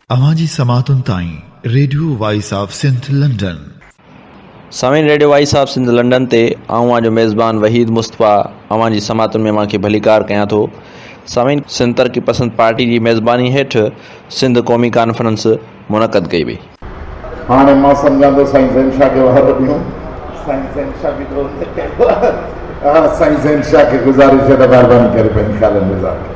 अवाजी समातुन ताई radio voice of Sindh London. सामीन radio voice of Sindh London ते आऊं जो मेज़बान वहीद मुस्तफ़ा अवाजी समातुन में मां खे भलीकार कयां थो। सामीन सिंध तरक़ी पसंद पार्टी की मेज़बानी हेठ सिंध क़ौमी कॉन्फ्रेंस मुनक़द कई वई। हाँ मां सम्झां थो साईं ज़ैन शाह खे वहर ॾियूं। साईं ज़ैन शाह बि थोरो न कयो आहे। साईं ज़ैन शाह खे गुज़ारिश है त महिरबानी करे पंहिंजी ख़्यालनि में इज़हार कयो।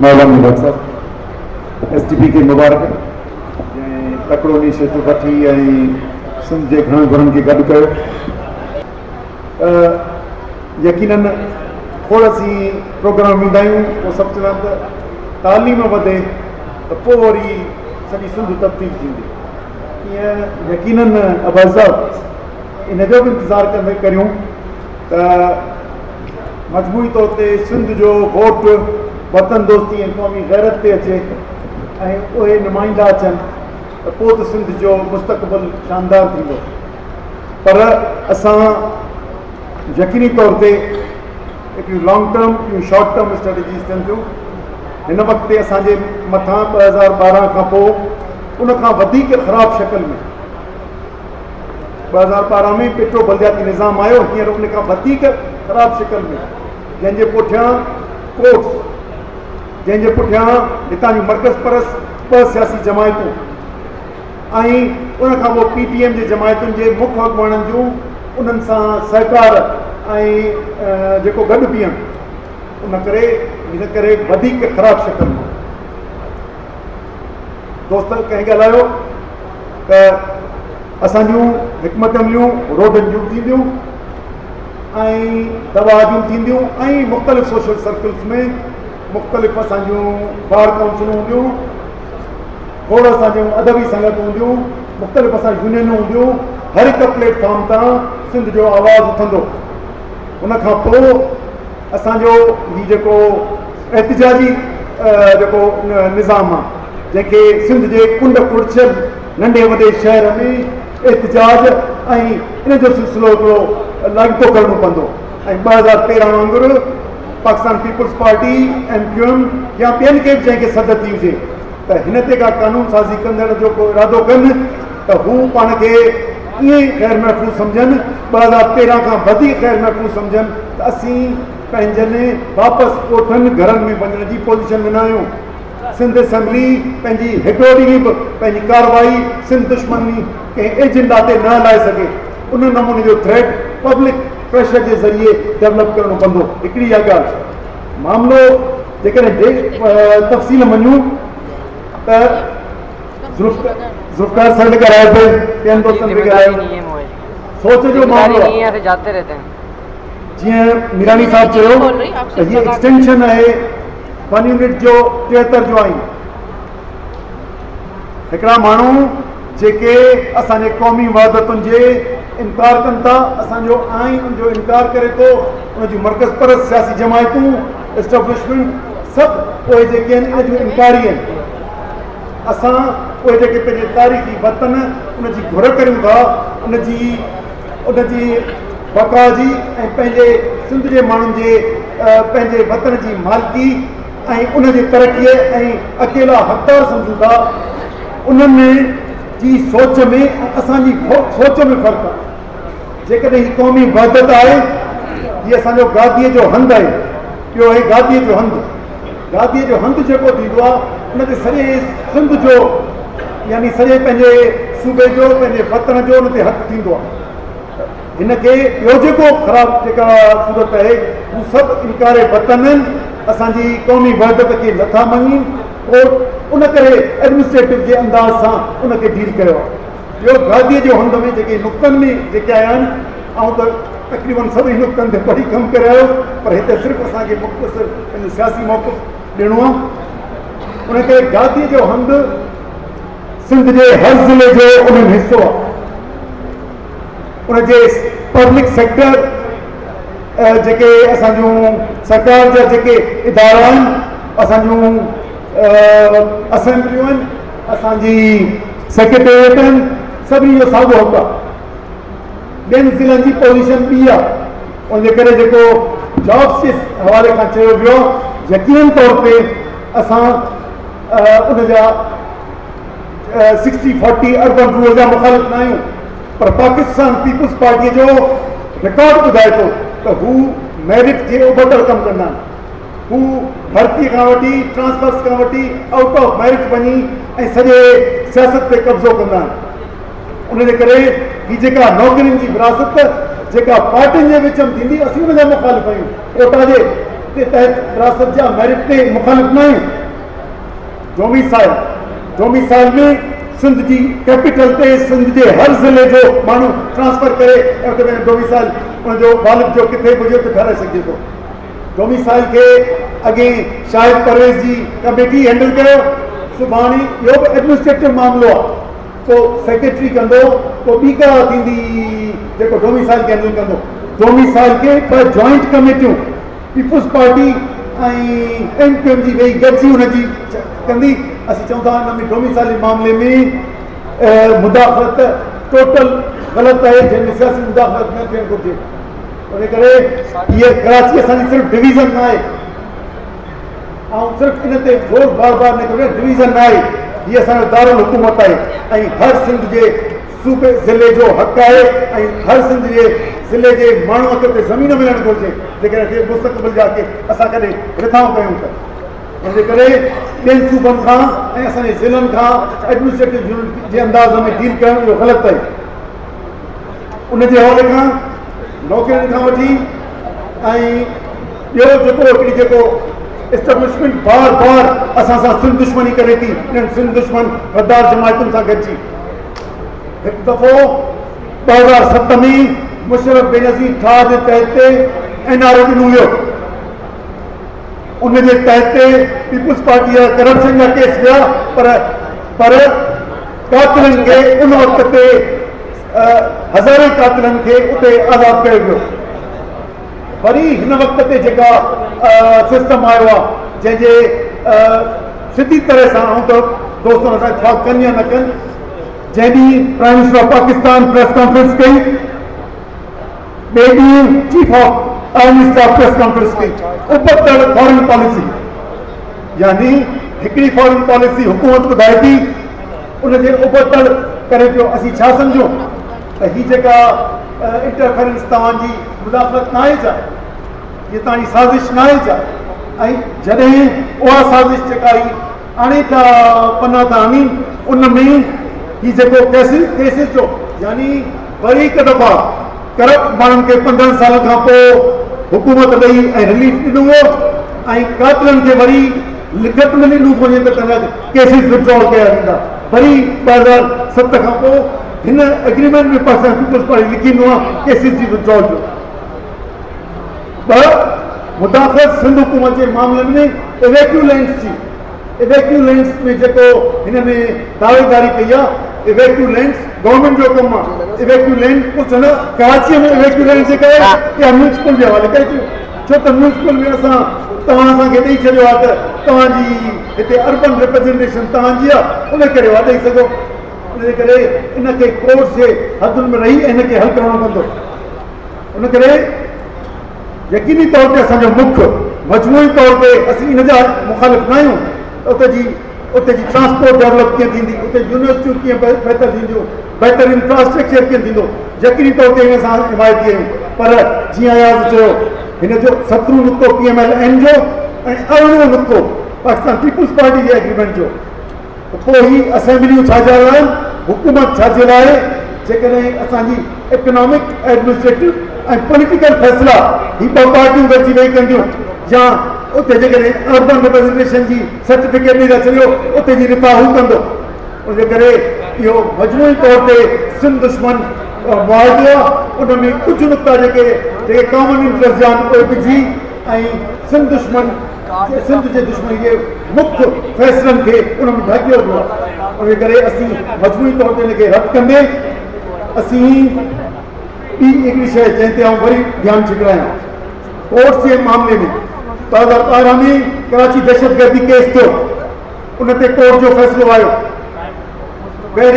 महिरबानी डॉक्टर साहब। STP खे मुबारक ऐं तकिड़ो इनिशिएटिव वठी ऐं सिंध जे घणनि घरनि खे गॾु कयो। यकीनन खोड़ असीं प्रोग्राम ईंदा आहियूं, पोइ सभु चवंदा त तालीम वधे त पोइ वरी सॼी सिंध तब्दील थींदी। ईअं यकीनन अबाज़ाब इन जो बि इंतज़ारु कंदे करियूं त मजमूई तौर ते सिंध जो वोट वतन दोस्ती ऐं क़ौमी गैरत ते अचे ऐं उहे नुमाइंदा अचनि त पोइ त सिंध जो मुस्तक़बिल शानदार थींदो। पर असां यकीनी तौर ते हिकिड़ियूं लॉन्ग टर्म ॿियूं शॉर्ट टर्म स्ट्रेटजीज़ थियनि थियूं। हिन वक़्त ते असांजे मथां 2012 खां पोइ उन खां वधीक ख़राब शक्ल में 2012 में पेट्रो बलदियाती निज़ाम आयो, हींअर उन खां वधीक ख़राब शक्ल में, जंहिंजे पुठियां कोर्ट्स, जंहिंजे पुठियां हितां जूं मर्कज़ परस 2 सियासी जमायतूं ऐं उन खां पोइ PTM जे जमायतुनि जे मुख्य अॻुवाणनि जूं उन्हनि सां सहकार ऐं जेको गॾु बीहनि, इन करे वधीक ख़राब शक्ल में। दोस्त कंहिं ॻाल्हायो त असां जूं हिकमत अमलियूं रोडनि जूं थींदियूं ऐं दवा जूं थींदियूं ऐं मुख़्तलिफ़ सोशल सर्कल्स में मुख़्तलिफ़ असां जूं बार काउंसिलूं हूंदियूं, खोड़ असां जूं अदबी संगतूं हूंदियूं, मुख़्तलिफ़ असां यूनियनूं हूंदियूं। हर हिकु प्लेटफॉर्म तां सिंध जो आवाज़ु उथंदो। उन खां पोइ असांजो हीउ जेको एहतिजाजी जेको निज़ाम आहे, जंहिंखे सिंध जे कुंड कुड़छल नंढे वॾे शहर में एहतिजाज ऐं इन जो सिलसिलो हिकिड़ो लाॻितो करिणो पवंदो। ऐं 2013 वांगुरु पाकिस्तान पीपुल्स पार्टी MQM या ॿियनि खे बि जंहिंखे सद थी हुजे त हिन ते का कानून साज़ी कंदड़ जो को इरादो कनि त हू पाण खे ईअं ई ग़ैर महफ़ूज़ सम्झनि, 2013 खां वधीक ग़ैर महफ़ूज़ सम्झनि त असीं पंहिंजनि वापसि ॻोठनि घरनि में वञण जी पोज़ीशन में न आहियूं। सिंध असेंबली पंहिंजी हिकिड़ो ॾींहुं बि पंहिंजी कार्रवाई सिंध दुश्मनी कंहिं एजेंडा ते न हलाए सघे, उन नमूने जो थ्रेट पब्लिक प्रेशर जे ज़रिए डेवलप करणो पवंदो। हिकिड़ी इहा ॻाल्हि। मामिलो जेकॾहिं तफ़सील मञूं त ज़ुल्फ़िकार सॾु कराए पिए, ॿियनि दोस्तनि बि ॻाल्हायो, सोच जो मामिलो आहे। जीअं मीरानी साहब चयो त हीअ एक्सटेंशन आहे 1 यूनिट जो 73 जो आहिनि। हिकिड़ा माण्हू जेके असांजे क़ौमी वहदतुनि जे इनकार कनि था, असांजो आइन उनजो इनकार करे थो, उनजी मर्कज़ परस सियासी जमायतूं एस्टेब्लिशमेंट सभु उहे जेके आहिनि इन जूं इनकारी आहिनि। असां उहे जेके पंहिंजे तारीख़ी वतन उनजी घुर करियूं था, उनजी बका जी ऐं पंहिंजे सिंध जे माण्हुनि जे पंहिंजे वतन जी मालिकी ऐं उनजी तरक़ीअ ऐं अकेला हक़दार सम्झूं था, उन्हनि जी सोच में असांजी सोच में फ़र्क़ु आहे। जेकॾहिं ही क़ौमी वहदत आहे, हीअ असांजो गादीअ जो हंधु आहे। ॿियो आहे गादीअ जो हंधु। गादीअ जो हंधु जेको थींदो आहे उन ते सॼे सिंध जो यानी सॼे पंहिंजे सूबे जो पंहिंजे वतन जो उन ते हक़ थींदो आहे। हिनखे ॿियो जेको ख़राबु जेका सूरत आहे हू सभु इनकारे वतन आहिनि, असांजी क़ौमी वहदत खे नथा मञी, पोइ उन करे एडमिनिस्ट्रेटिव जे अंदाज़ सां उनखे डील कयो आहे। ॿियो गादीअ जो हंध में जेके नुक़्तनि में जेके आया आहिनि, ऐं त तक़रीबन सभई नुक़्तनि ते पढ़ी कमु करे आयो, पर हिते सिर्फ़ु असांखे मुख़्तसिर पंहिंजो सियासी मौक़िफ़ ॾियणो आहे। उन करे गादीअ जो हंधु सिंध जे हर ज़िले जो उन्हनि हिसो आहे। उनजे पब्लिक सेक्टर जेके असांजूं सरकार जा जेके इदारा आहिनि, असांजूं असेंबलियूं आहिनि, असांजी सेक्रेटेरिएट आहिनि, सभिनी जो साॻियो हक़ आहे। ॿियनि ज़िलनि जी पोज़ीशन ॿी आहे। उनजे करे जेको जॉब्स जे हवाले खां चयो वियो, यकीन तौर ते असां उन जा 60-40 अर्बन रूरल जा मुखालिफ़ न आहियूं, पर पाकिस्तान पीपुल्स पार्टीअ जो रिकॉर्ड ॿुधाए थो त हू मेरिट जे उबतड़ कमु कंदा आहिनि। हू भर्ती खां वठी ट्रांसफर्स खां वठी आउट ऑफ मेरिट वञी ऐं सॼे सियासत ते कब्ज़ो कंदा आहिनि। उन जे करे ही जेका नौकिरियुनि जी विरासत जेका पार्टियुनि जे विच में थींदी, असीं उन जा मुखालिफ़ आहियूं। कोटा जे तहत विरासत जा मेरिट ते मुखालिफ़ न आहियूं। डोमिसाइल में सिंध जी कैपिटल ते सिंध जे हर ज़िले जो माण्हू ट्रांसफर करे डोमिसाइल उनजो वालिद जो किथे हुजे उते ठाराए सघिजे थो। डोमिसाइल खे अॻे शाहिद परवेज़ जी कमेटी हैंडल कयो, सुभाणे इहो बि एडमिनिस्ट्रेटिव मामिलो आहे, पोइ सेक्रेटरी कंदो, पोइ ॿी का थींदी जेको डोमिसाइल खे हैंडल कंदो। डोमिसाइल खे ॿ जॉइंट कमेटियूं पीपुल्स पार्टी ऐं MQM जी वेही गॾिजी हुनजी कंदी। असीं चऊं था हिन में डोमिसाइल मामले में मुदाख़लत टोटल ग़लति आहे, जंहिंमें सियासी मुदाख़लत न थियणु घुरिजे। उन करे इहा कराची असांजी सिर्फ़ु डिवीज़न न आहे, ऐं सिर्फ़ु इन ते ज़ोर बार बार न करियो, डिवीज़न न आहे, हीअ असांजो दारुल हुकूमत आहे ऐं हर सिंध जे सूबे ज़िले जो हक़ आहे ऐं हर सिंध जे ज़िले जे माण्हूअ खे ज़मीन मिलणु घुरिजे, जेकॾहिं मुस्तक़बिल जा के असां कॾहिं रिथाऊं कयूं त। इन जे करे ॿियनि सूबनि खां ऐं असांजे ज़िलनि खां एडमिनिस्ट्रेटिव यूनिट जे अंदाज़ में डील करणु इहो ग़लति आहे। उनजे हवाले खां नौकिरियुनि खां वठी ऐं ॿियो जेको एस्टेब्लिशमेंट बार बार असां सां सिंध दुश्मनी करे थी, इन्हनि सिंध दुश्मन गद्दार जमायतुनि सां गॾिजी हिकु दफ़ो 2007 में मुशर्रफ बेनज़ीर ठाह जे तहत ते NRO ॾिनो वियो। उन जे तहत ते पीपुल्स पार्टी जा करप्शन जा केस विया, पर कातिलनि खे उन वक़्त ते हज़ारे कातिलनि खे उते आज़ादु कयो वियो। वरी हिन वक़्त ते जेका सिस्टम आयो आहे, जंहिंजे सिधी तरह सां ऐं त दोस्तनि सां इत्तेफ़ाक़ कनि या न कनि, जंहिं ॾींहुं prime minister of Pakistan press conference कई, ॿिए ॾींहुं chief of army staff press conference कई, उबतड़ फॉरेन पॉलिसी, यानी हिकिड़ी फॉरेन पॉलिसी हुकूमत ॿुधाए थी, उनजे उबतड़ करे पियो। असीं छा सम्झूं त ही जेका इंटरफेरेंस तव्हांजी मुदाख़लत न आहे छा, ये तव्हांजी साज़िश न आहे छा? ऐं जॾहिं उहा साज़िश जेका ई आणे था पना था आनी, उन में ही जेको केसिस जो, यानी वरी हिकु दफ़ा करप्ट माण्हुनि खे 15 साल खां पोइ हुकूमत ॾेई ऐं रिलीफ ॾिनो वियो, ऐं कातिलनि खे वरी लिखत में ॾिनो वञे त तव्हांजा केसिस विड्रॉल कया वेंदा। वरी 2007 खां पोइ हिन एग्रीमेंट में पाकिस्तान पीपुल्स पार्टी लिखी ॾिनो आहे केसिस जी विड्रॉल जो। ॿ मुदाख़लत सिंध हुकूमत जे मामलनि में इवैक्यूलेंट्स जी, इवैक्यूलेंट्स में जेको हिन में दावेदारी कई आहे, इवैक्यूलेंट्स गवर्नमेंट जो कमु आहे। इवैक्यूलेंट कुझु न कराची में इवैक्यूलेंट जेका आहे या म्यूनिसिपल जे हवाले कई, छो त म्यूनिसिपल में असां तव्हां असांखे ॾेई छॾियो आहे त तव्हांजी हिते अर्बन रिप्रेज़ेंटेशन तव्हांजी आहे, उन करे ॾेई सघो। उन जे करे इनखे कोर्ट जे हदुनि में रही इनखे हल करणो पवंदो। उन करे यकीनी तौर ते असांजो मुख्य मजमूई तौर ते असीं इन जा मुखालिफ़ न आहियूं। उते जी ट्रांसपोर्ट डेवलप कीअं थींदी, उते यूनिवर्सिटियूं कीअं बहितर थींदियूं, बहितर इंफ्रास्ट्रक्चर कीअं थींदो, यकीनी तौर ते हिन सां हिमायती आहियूं। पर जीअं अयाज़ चयो, हिन जो 17 नुक़्तो PMLN जो ऐं 18 नुक़्तो पाकिस्तान पीपुल्स पार्टी जे एग्रीमेंट जो। पोइ ही असेंबलियूं छा जे लाइ, हुकूमत छा जे लाइ, जेकॾहिं असांजी इकोनॉमिक एडमिनिस्ट्रेटिव ऐं पॉलिटिकल फ़ैसिला ही 2 पार्टियूं गॾिजी वेही कंदियूं, या उते जेकॾहिं अर्बन रिप्रेज़ेंटेशन जी सर्टिफिकेट ॾेई छॾियो, उते जी रिता हू कंदो। उनजे करे इहो मजमूई तौर ते सिंध दुश्मन मुआहिदो आहे। उन में कुझु नुक़्ता जेके कॉमन इंट्रस्ट जा आहिनि उहे विझी ऐं सिंध जे दुश्मनी जे मुख्य फ़ैसिलनि खे उन में ढकियो वियो आहे। उनजे करे असीं मजमूई तौर ते हिनखे रद्द कंदे असीं ॿी हिकिड़ी शइ जंहिं ते आउं वरी ध्यानु छिकरायां, कोर्ट्स जे मामले में 2012 में कराची दहशतगर्दी केस थियो, उन ते कोर्ट जो फ़ैसिलो आयो, ॿिए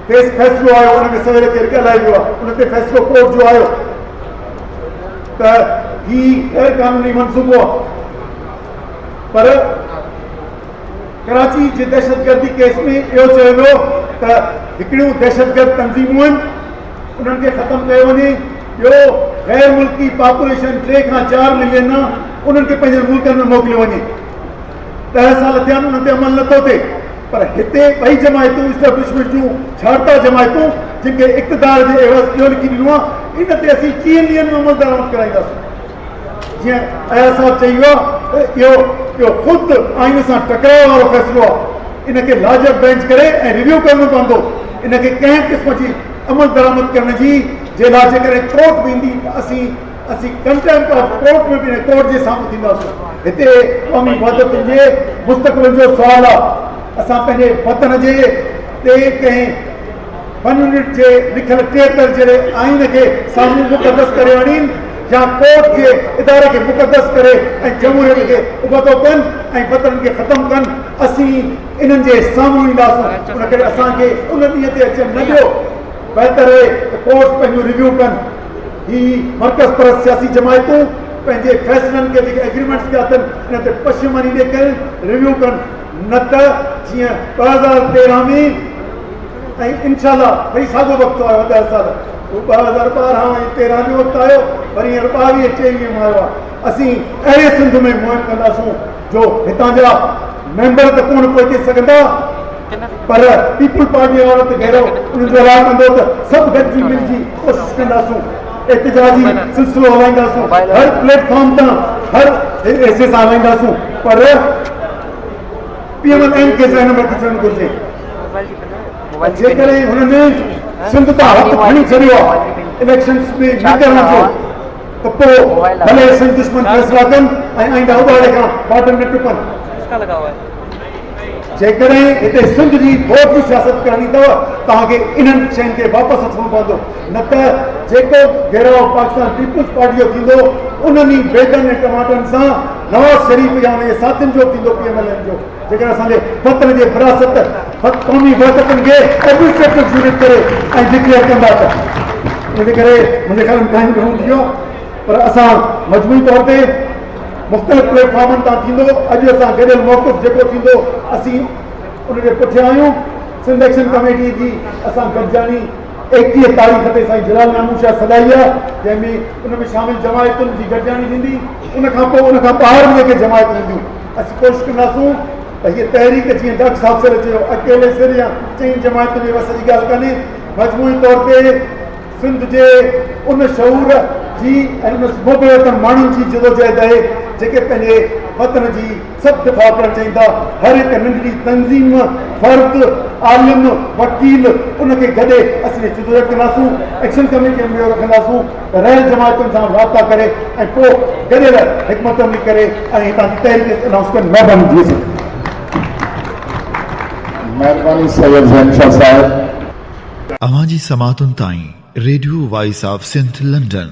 ते फ़ैसिलो आयो, उनखे सवेरे ते ॻाल्हाए वियो आहे, उन ते फ़ैसिलो कोर्ट जो आयो त ही गैर कानूनी मनसूबो आहे। पर कराची जे दहशतगर्दी केस में इहो चयो वियो त हिकिड़ियूं दहशतगर्द तंज़ीमूं आहिनि, उन्हनि खे ख़तमु कयो वञे। ॿियो गैर मुल्की पॉपुलेशन 3 खां 4 मिलियन आहे, उन्हनि खे पंहिंजे मुल्कनि में मोकिलियो वञे। 10 साल थिया आहिनि, उन्हनि ते अमल नथो थिए। पर हिते ॿई जमायतूं इस्टेब्लिशमेंट जूं छाड़ता जमायतूं जिनखे इक़्तिदार जे एवज़ इहो लिखी ॾिनो आहे, इन ते असीं 4 ॾींहंनि में अमल दरामद कराईंदासीं। जीअं अया साहब चई वियो आहे, इहो ख़ुदि आइन सां टकराव वारो फ़ैसिलो आहे। इनखे लाजब बेंच करे ऐं रिव्यू करणो पवंदो। इनखे कंहिं क़िस्म जी अमल दरामद करण जी जे लाइ जेकॾहिं कोर्ट बि ईंदी त असीं कंटेम्प्ट ऑफ कोर्ट में बि कोर्ट जे साम्हूं थींदासीं। हिते क़ौमी वहदत जे मुस्तक़बिल जो सुवाल आहे। असां पंहिंजे वतन जे ते कंहिं वन यूनिट जे लिखियल 73 जहिड़े आइन खे साम्हूं मुक़दस करे आणीनि या कोर्ट जे इदारे खे मुक़दस करे ऐं जमहूरियत खे उबतो कनि ऐं वतन खे ख़तमु कनि, असीं इन्हनि जे साम्हूं ईंदासीं। उन करे असांखे उन ॾींहं ते अचनि न ॾियो। बहितर आहे त कोर्ट पंहिंजो रिव्यू कनि। ही मर्कज़ परस्त सियासी जमायतूं पंहिंजे फ़ैसिलनि खे जेके एग्रीमेंट्स कया अथनि इन ते पशमनी ॾेई करे रिव्यू कनि, न त जीअं 2013 में ऐं इनशाला वरी साॻियो वक़्तु आयो 10 साल, 2012 ऐं 13 जो वक़्तु आयो, वरी हींअर 22-23 में आयो आहे। असीं अहिड़े सिंध में मुहिम कंदासूं जो हितां जा मेंबर त कोन पहुची सघंदा, पर पीपल पार्टी वारो त घेरो उन्हनि जो राह कंदो त सभु गॾिजी मिलिजी कोशिशि कंदासूं। एतिजाजी सिलसिलो हलाईंदासूं, हर प्लेटफॉर्म तां हर हिसे सां हलाईंदासूं, पर PMLN खे ज़हन में रखणु घुरिजे। जेकॾहिं हुननि सिंध तां हथु खणी छॾियो आहे इलेक्शन्स में न करण जो, त पोइ भले सिंध दुश्मन फ़ैसिला कनि ऐं आईंदा उॿारे खां बॉर्डर में टुपनि। जेकॾहिं हिते सिंध जी वोट जी सियासत करणी अथव, तव्हांखे इन्हनि शयुनि खे वापसि अचणो पवंदो, न त जेको घेराव पाकिस्तान पीपुल्स पार्टी जो थींदो उन्हनि बेगन ऐं टमाटनि सां नवाज़ शरीफ़ या उनजे साथियुनि जो थींदो PMLN जो। जेकॾहिं असांजे वतन जे विरासत क़ौमी वहदतनि खे एडमिनिस्ट्रेटिव यूनिट करे ऐं डिक्लेयर कंदा त इन करे मुंहिंजे ख़्याल में टाइम घणो थी वियो, पर असां मजमूई तौर ते मुख़्तलिफ़ प्लेटफॉर्मनि तां थींदो। अॼु असां गॾियल मौक़िफ़ जेको थींदो असीं उनजे पुठियां आहियूं। सिंध एक्शन कमेटी जी असां गॾिजानी 21 तारीख़ ते साईं जलाल नामूशाह सदाई आहे, जंहिंमें उन में शामिल जमायतुनि जी गॾिजानी थींदी। उनखां पोइ उनखां ॿाहिरि जेके जमायतूं ईंदियूं, असीं कोशिशि कंदासूं त हीअ तहरीक जीअं डॉक्टर साहिब सर चयो अकेले सिर या 4 जमायतुनि जे वस जी ॻाल्हि कान्हे। मजमूई तौर ते सिंध जे उन शऊर जी ऐं उन मोबिलियत माण्हुनि जी जदोजहद आहे जेके पंहिंजे वतन जी सभु दिफ़ा करणु चाहींदा। हर हिकु नंढड़ी तंज़ीम, फ़र्द, आलिम, वकील उनखे गॾे असीं जदोजहद कंदासूं। एक्शन कमेटी में रखंदासूं त रहियल जमायतुनि सां राब्ता करे ऐं पोइ गॾियल हिकमत अमली करे ऐं हितां जी तहरीक अनाउंस कनि। महिरबानी जी। महिरबानी सैयद ज़ैनशाह साहब। अवां जी समातुनि ताईं radio voice of Sindh London.